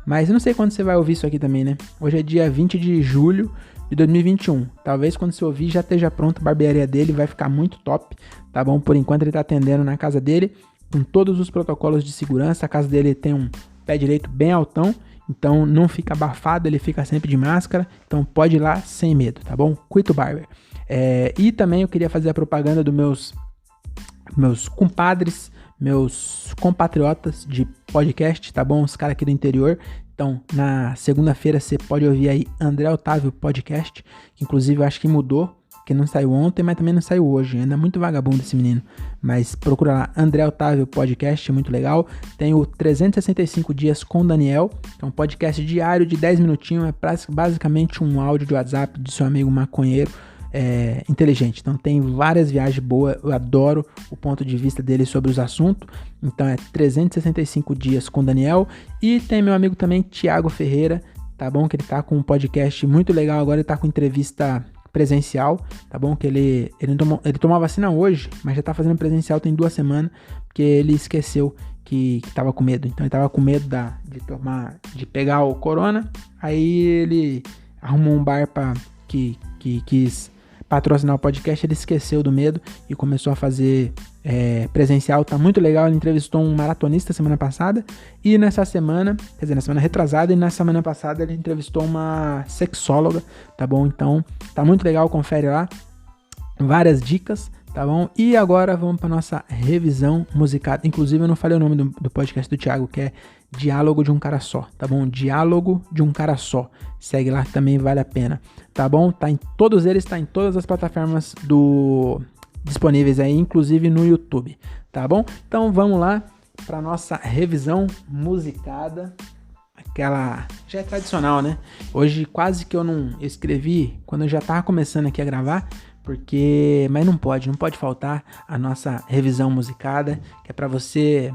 Mas eu não sei quando você vai ouvir isso aqui também, né? Hoje é dia 20 de julho de 2021. Talvez quando você ouvir já esteja pronto a barbearia dele, vai ficar muito top, tá bom? Por enquanto ele tá atendendo na casa dele, com todos os protocolos de segurança. A casa dele tem um pé direito bem altão, então não fica abafado, ele fica sempre de máscara. Então pode ir lá sem medo, tá bom? Quito Barber. E também eu queria fazer a propaganda dos meus compadres, meus compatriotas de podcast, tá bom? Os caras aqui do interior. Então, na segunda-feira você pode ouvir aí André Otávio Podcast, que inclusive eu acho que mudou, que não saiu ontem, mas também não saiu hoje. Ainda é muito vagabundo esse menino. Mas procura lá, André Otávio Podcast, muito legal. Tem o 365 Dias com Daniel, que é um podcast diário de 10 minutinhos, é basicamente um áudio de WhatsApp de seu amigo maconheiro, inteligente. Então tem várias viagens boas, eu adoro o ponto de vista dele sobre os assuntos. Então é 365 Dias com Daniel. E tem meu amigo também, Thiago Ferreira, tá bom? Que ele tá com um podcast muito legal, agora ele tá com entrevista presencial, tá bom? Que ele tomou a vacina hoje, mas já tá fazendo presencial tem 2 semanas, porque ele esqueceu que tava com medo. Então ele tava com medo de pegar o corona, aí ele arrumou um bar que quis patrocinar o podcast, ele esqueceu do medo e começou a fazer presencial, tá muito legal. Ele entrevistou um maratonista semana passada e na semana retrasada, e na semana passada ele entrevistou uma sexóloga, tá bom? Então tá muito legal, confere lá, várias dicas, tá bom? E agora vamos para nossa revisão musicada. Inclusive eu não falei o nome do podcast do Thiago, que é Diálogo de um Cara Só, tá bom? Diálogo de um Cara Só. Segue lá que também vale a pena, tá bom? Tá em todos eles, tá em todas as plataformas disponíveis aí, inclusive no YouTube, tá bom? Então vamos lá para nossa revisão musicada. Aquela já é tradicional, né? Hoje quase que eu não escrevi quando eu já tava começando aqui a gravar, mas não pode faltar a nossa revisão musicada, que é para você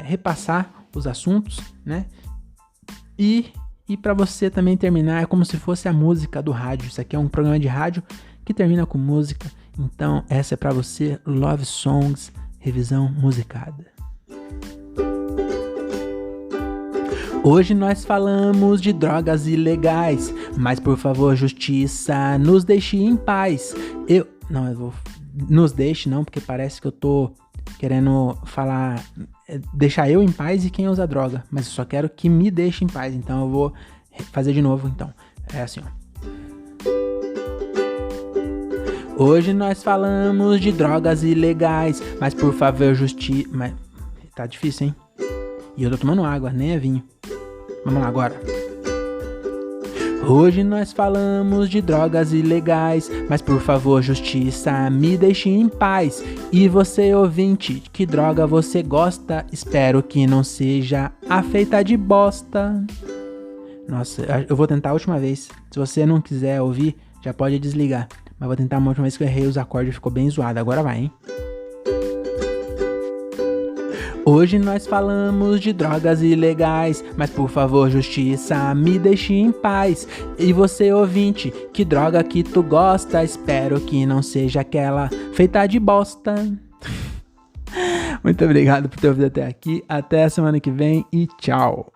repassar os assuntos, né? E para você também terminar, é como se fosse a música do rádio. Isso aqui é um programa de rádio que termina com música. Então essa é para você, Love Songs, revisão musicada. Hoje nós falamos de drogas ilegais, mas por favor, justiça, nos deixe em paz. Nos deixe não, porque parece que eu tô querendo falar, deixar eu em paz e quem usa droga, mas eu só quero que me deixe em paz, então eu vou fazer de novo, então, é assim, ó. Hoje nós falamos de drogas ilegais, mas por favor, justiça... Mas tá difícil, hein? E eu tô tomando água, nem é vinho. Vamos lá agora. Hoje nós falamos de drogas ilegais, mas por favor, justiça, me deixe em paz. E você, ouvinte, que droga você gosta? Espero que não seja a feita de bosta. Nossa, eu vou tentar a última vez. Se você não quiser ouvir, já pode desligar. Mas vou tentar uma última vez que eu errei os acordes, ficou bem zoado. Agora vai, hein? Hoje nós falamos de drogas ilegais, mas por favor, justiça, me deixe em paz. E você, ouvinte, que droga que tu gosta? Espero que não seja aquela feita de bosta. Muito obrigado por ter ouvido até aqui. Até a semana que vem e tchau.